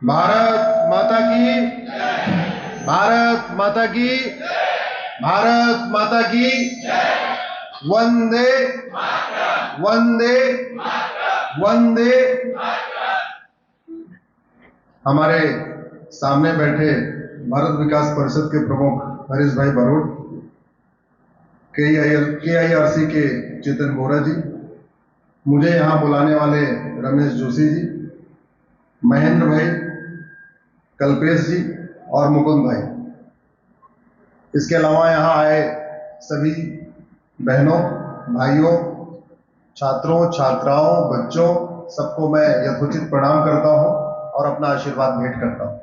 भारत माता की, भारत माता की, भारत माता की, वंदे वंदे वंदे। हमारे सामने बैठे भारत विकास परिषद के प्रमुख हरीश भाई बरोट, KIRC के चेतन बोरा जी, मुझे यहाँ बुलाने वाले रमेश जोशी जी, महेंद्र भाई, कल्पेश जी और मुकुंद भाई, इसके अलावा यहाँ आए सभी बहनों, भाइयों, छात्रों, छात्राओं, बच्चों, सबको मैं यथोचित प्रणाम करता हूँ और अपना आशीर्वाद भेंट करता हूँ।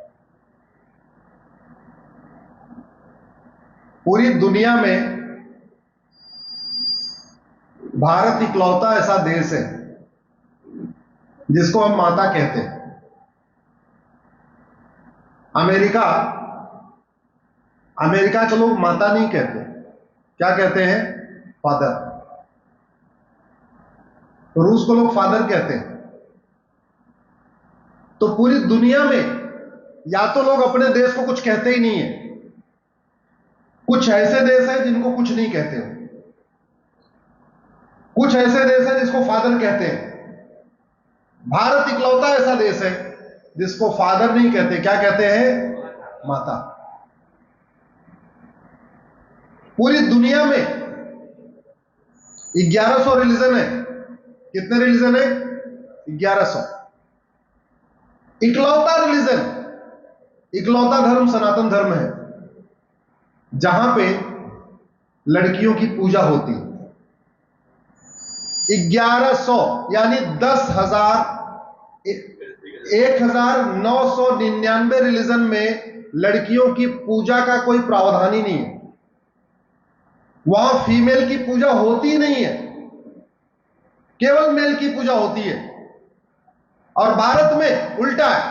पूरी दुनिया में भारत इकलौता ऐसा देश है जिसको हम माता कहते हैं। अमेरिका के लोग माता नहीं कहते, क्या कहते हैं? फादर। रूस को लोग फादर कहते हैं। तो पूरी दुनिया में या तो लोग अपने देश को कुछ कहते ही नहीं है, कुछ ऐसे देश हैं जिनको कुछ नहीं कहते हो, कुछ ऐसे देश हैं जिसको फादर कहते हैं। भारत इकलौता ऐसा देश है जिसको फादर नहीं कहते, क्या कहते हैं? माता। पूरी दुनिया में 1100 रिलीजन है। कितने रिलीजन है? 1100। इकलौता रिलीजन, इकलौता धर्म सनातन धर्म है जहां पे लड़कियों की पूजा होती है। 1100 यानी 1999 रिलीजन में लड़कियों की पूजा का कोई प्रावधान ही नहीं है। वहां फीमेल की पूजा होती ही नहीं है, केवल मेल की पूजा होती है। और भारत में उल्टा है।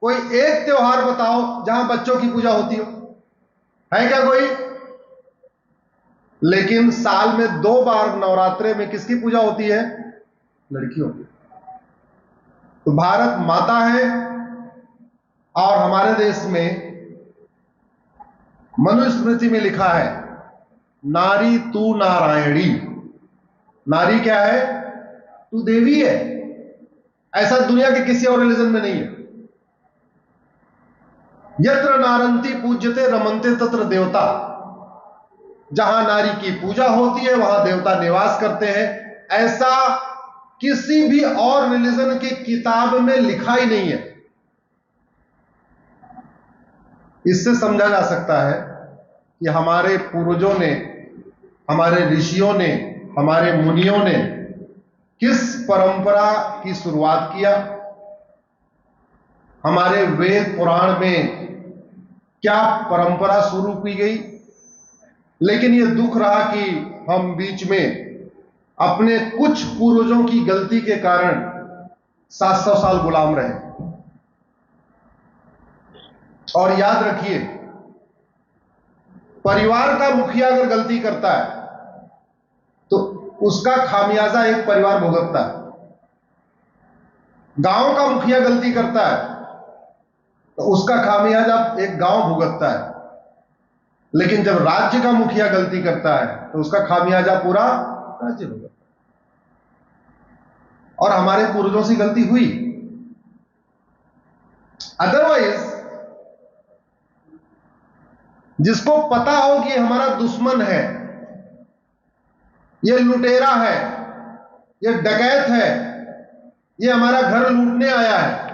कोई एक त्योहार बताओ जहां बच्चों की पूजा होती हो, है क्या कोई? लेकिन साल में 2 बार नवरात्रे में किसकी पूजा होती है? लड़कियों की। तो भारत माता है। और हमारे देश में मनुस्मृति में लिखा है, नारी तू नारायणी। नारी क्या है? तू देवी है। ऐसा दुनिया के किसी और रिलीजन में नहीं है। यत्र नारंती पूज्यते रमन्ते तत्र देवता। जहां नारी की पूजा होती है वहां देवता निवास करते हैं। ऐसा किसी भी और रिलीजन की किताब में लिखा ही नहीं है। इससे समझा जा सकता है कि हमारे पूर्वजों ने, हमारे ऋषियों ने, हमारे मुनियों ने किस परंपरा की शुरुआत किया, हमारे वेद पुराण में क्या परंपरा शुरू की गई। लेकिन यह दुख रहा कि हम बीच में अपने कुछ पूर्वजों की गलती के कारण 700 साल गुलाम रहे। और याद रखिए, परिवार का मुखिया अगर गलती करता है तो उसका खामियाजा एक परिवार भुगतता है। गांव का मुखिया गलती करता है तो उसका खामियाजा एक गांव भुगतता है। लेकिन जब राज्य का मुखिया गलती करता है तो उसका खामियाजा पूरा राज्य भुगतता है। और हमारे पूर्वजों से गलती हुई। अदरवाइज जिसको पता हो कि हमारा दुश्मन है, ये लुटेरा है, ये डकैत है, ये हमारा घर लूटने आया है,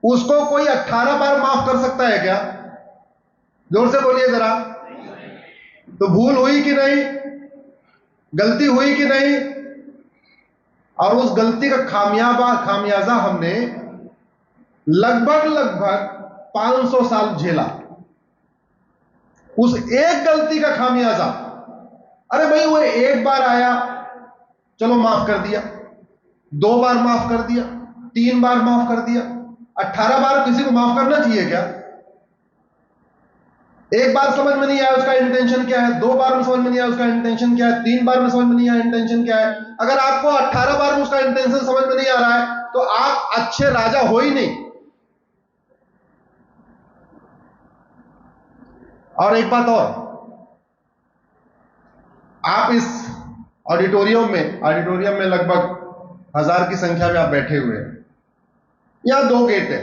उसको कोई 18 बार माफ कर सकता है क्या? जोर से बोलिए जरा। तो भूल हुई कि नहीं? गलती हुई कि नहीं? और उस गलती का खामियाजा हमने लगभग 500 साल झेला। उस एक गलती का खामियाजा, अरे भाई वो एक बार आया, चलो माफ कर दिया, 2 बार माफ कर दिया, 3 बार माफ कर दिया, 18 बार किसी को माफ करना चाहिए क्या? एक बार समझ में नहीं आया उसका इंटेंशन क्या है, 2 बार में समझ में नहीं आया उसका इंटेंशन क्या है, 3 बार में समझ में नहीं आया इंटेंशन क्या है। अगर आपको 18 बार में उसका इंटेंशन समझ में नहीं आ रहा है तो आप अच्छे राजा हो ही नहीं। और एक बात और, आप इस ऑडिटोरियम में लगभग 1000 की संख्या में आप बैठे हुए हैं। यहां 2 गेट है।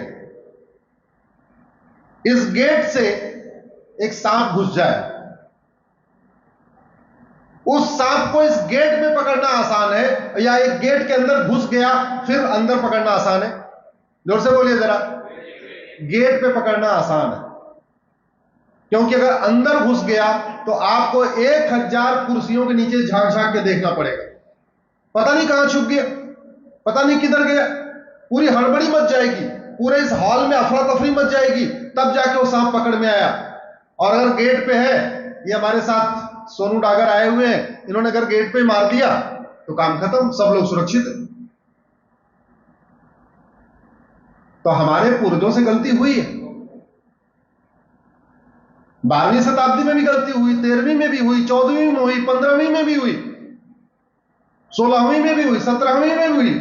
इस गेट से एक सांप घुस जाए, उस सांप को इस गेट में पकड़ना आसान है, या एक गेट के अंदर घुस गया फिर अंदर पकड़ना आसान है? जोर से बोलिए जरा। गेट पे पकड़ना आसान है, क्योंकि अगर अंदर घुस गया तो आपको 1000 कुर्सियों के नीचे झांक झांक के देखना पड़ेगा। पता नहीं कहां छुप गया, पता नहीं किधर गया, पूरी हड़बड़ी मच जाएगी, पूरे इस हॉल में अफरा तफरी मच जाएगी, तब जाके वो सांप पकड़ में आया। और अगर गेट पे है, ये हमारे साथ सोनू डागर आए हुए हैं, इन्होंने अगर गेट पे मार दिया तो काम खत्म, सब लोग सुरक्षित है। तो हमारे पूर्वजों से गलती हुई है। 12वीं शताब्दी में भी गलती हुई, 13वीं में भी हुई, 14वीं में हुई, 15वीं में भी हुई, 16वीं में भी हुई, 17वीं में भी हुई।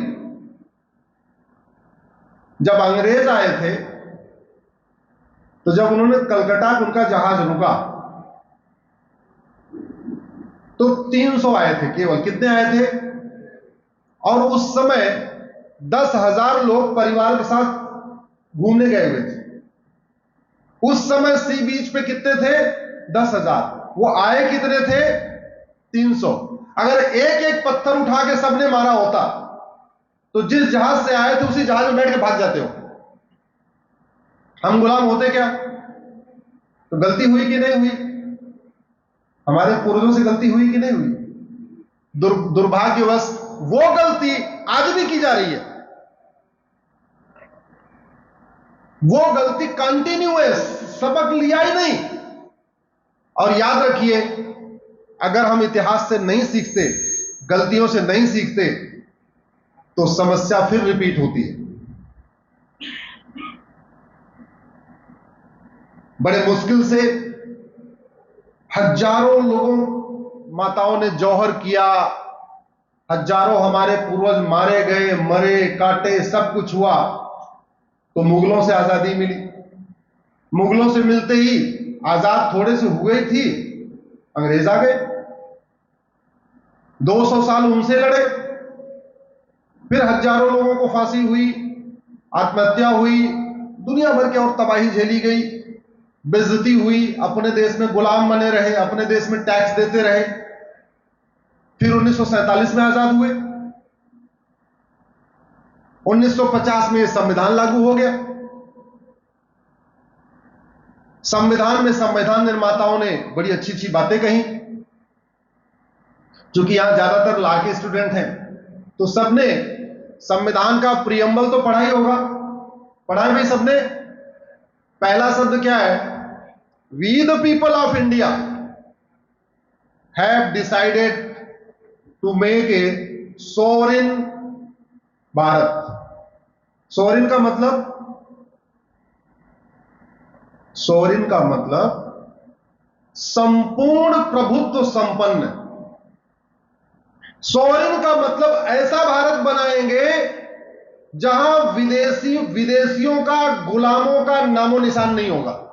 जब अंग्रेज आए थे तो जब उन्होंने कलकत्ता उनका जहाज रुका तो 300 आए थे केवल। कितने आए थे? और उस समय 10,000 लोग परिवार के साथ घूमने गए हुए थे। उस समय सी बीच पे कितने थे? 10,000। वो आए कितने थे? 300। अगर एक एक पत्थर उठा के सबने मारा होता तो जिस जहाज से आए थे उसी जहाज में बैठ के भाग जाते हो। हम गुलाम होते क्या? तो गलती हुई कि नहीं हुई? हमारे पूर्वजों से गलती हुई कि नहीं हुई? दुर्भाग्यवश वो गलती आज भी की जा रही है। वो गलती कंटिन्यूअस, सबक लिया ही नहीं। और याद रखिए, अगर हम इतिहास से नहीं सीखते, गलतियों से नहीं सीखते, तो समस्या फिर रिपीट होती है। बड़े मुश्किल से हजारों लोगों माताओं ने जौहर किया, हजारों हमारे पूर्वज मारे गए, मरे काटे, सब कुछ हुआ, तो मुगलों से आजादी मिली। मुगलों से मिलते ही आजाद थोड़े से हुए थी, अंग्रेज आ गए, 200 साल उनसे लड़े, फिर हजारों लोगों को फांसी हुई, आत्महत्या हुई, दुनिया भर की और तबाही झेली गई, बेइज्जती हुई, अपने देश में गुलाम बने रहे, अपने देश में टैक्स देते रहे। फिर 1947 में आजाद हुए, 1950 में संविधान लागू हो गया। संविधान में संविधान निर्माताओं ने बड़ी अच्छी अच्छी बातें कही। क्योंकि यहां ज्यादातर लॉ के स्टूडेंट हैं, तो सबने संविधान का प्रियम्बल तो पढ़ा ही होगा, पढ़ा है भाई सबने। पहला शब्द क्या है? We the people of India have decided to make a sovereign Bharat. Sovereign का मतलब, सोवरेन का मतलब संपूर्ण प्रभुत्व संपन्न। सोवरेन का मतलब ऐसा भारत बनाएंगे जहां विदेशियों का, गुलामों का नामो निशान नहीं होगा।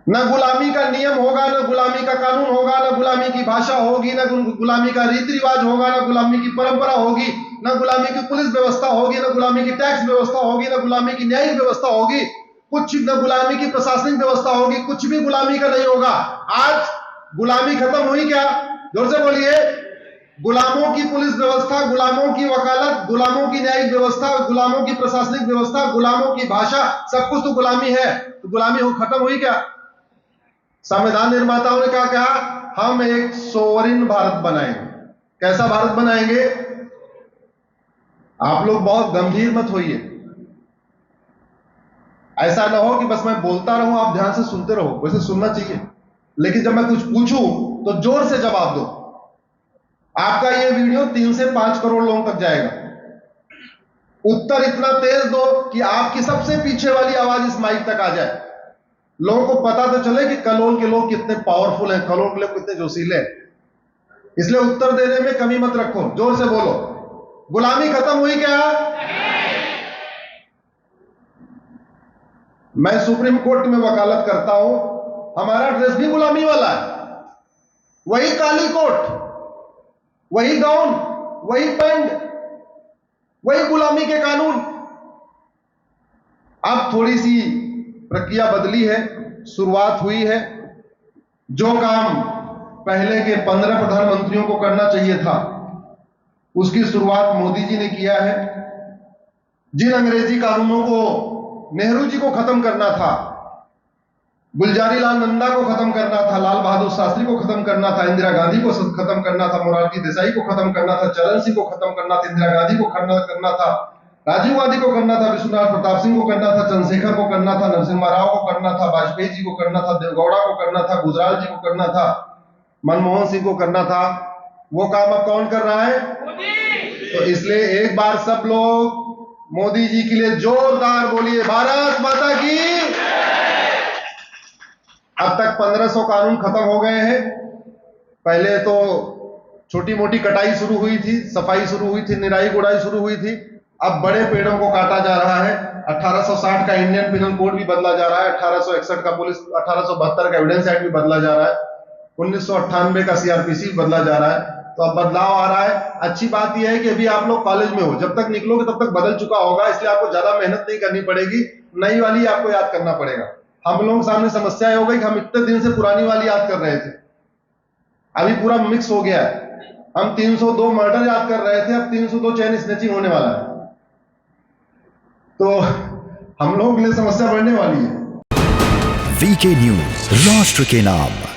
न गुलामी का नियम होगा, न गुलामी का कानून होगा, न गुलामी की भाषा होगी, न गुलामी का रीति रिवाज होगा, न गुलामी की परंपरा होगी, न गुलामी की पुलिस व्यवस्था होगी, न गुलामी की टैक्स व्यवस्था होगी, न गुलामी की न्यायिक व्यवस्था होगी, कुछ न गुलामी की प्रशासनिक व्यवस्था होगी, कुछ भी गुलामी का नहीं होगा। आज गुलामी खत्म हुई क्या? जोर से बोलिए। गुलामों की पुलिस व्यवस्था, गुलामों की वकालत, गुलामों की न्यायिक व्यवस्था, गुलामों की प्रशासनिक व्यवस्था, गुलामों की भाषा, सब कुछ तो गुलामी है। तो गुलामी हो खत्म हुई क्या? संविधान निर्माताओं ने क्या कहा? हम एक सोवरेन भारत बनाएंगे। कैसा भारत बनाएंगे? आप लोग बहुत गंभीर मत होइए, ऐसा ना हो कि बस मैं बोलता रहूं, आप ध्यान से सुनते रहो। वैसे सुनना चाहिए, लेकिन जब मैं कुछ पूछूं तो जोर से जवाब दो। आपका ये वीडियो 3 से 5 करोड़ लोगों तक जाएगा। उत्तर इतना तेज दो कि आपकी सबसे पीछे वाली आवाज इस माइक तक आ जाए, लोगों को पता तो चले कि कलोल के लोग कितने पावरफुल हैं, कलोल के लोग कितने जोशीले हैं। इसलिए उत्तर देने में कमी मत रखो, जोर से बोलो। गुलामी खत्म हुई क्या? मैं सुप्रीम कोर्ट में वकालत करता हूं, हमारा ड्रेस भी गुलामी वाला है, वही काली कोट, वही गाउन, वही पैंट, वही गुलामी के कानून। अब थोड़ी सी प्रक्रिया बदली है, शुरुआत हुई है। जो काम पहले के 15 प्रधानमंत्रियों को करना चाहिए था, उसकी शुरुआत मोदी जी ने किया है। जिन अंग्रेजी कानूनों को नेहरू जी को खत्म करना था, गुलजारी लाल नंदा को खत्म करना था, लाल बहादुर शास्त्री को खत्म करना था, इंदिरा गांधी को खत्म करना था, मोरारजी देसाई को खत्म करना था, चरण सिंह को खत्म करना था, इंदिरा गांधी को खत्म करना था, राजीव गांधी को करना था, विश्वनाथ प्रताप सिंह को करना था, चंद्रशेखर को करना था, नरसिम्हा राव को करना था, वाजपेयी जी को करना था, देवगौड़ा को करना था, गुजराल जी को करना था, मनमोहन सिंह को करना था। वो काम अब कौन कर रहा है? तो इसलिए एक बार सब लोग मोदी जी के लिए जोरदार बोलिए, भारत माता की। अब तक 1500 कानून खत्म हो गए हैं। पहले तो छोटी मोटी कटाई शुरू हुई थी, सफाई शुरू हुई थी, निराई गुड़ाई शुरू हुई थी। अब बड़े पेड़ों को काटा जा रहा है। 1860 का इंडियन पिनल कोड भी बदला जा रहा है, 1861 का पुलिस, 1872 का एविडेंस एक्ट भी बदला जा रहा है, 1998 का सीआरपीसी भी बदला जा रहा है। तो अब बदलाव आ रहा है। अच्छी बात यह है कि अभी आप लोग कॉलेज में हो, जब तक निकलोगे तब तक बदल चुका होगा, इसलिए आपको ज्यादा मेहनत नहीं करनी पड़ेगी, नई वाली आपको याद करना पड़ेगा। हम लोगों के सामने समस्या हो गई कि हम इतने दिन से पुरानी वाली याद कर रहे थे, अभी पूरा मिक्स हो गया है। हम 302 मर्डर याद कर रहे थे, अब 302 चेन स्नैचिंग होने वाला है, तो हम लोगों के लिए समस्या बढ़ने वाली है। वीके न्यूज, राष्ट्र के नाम।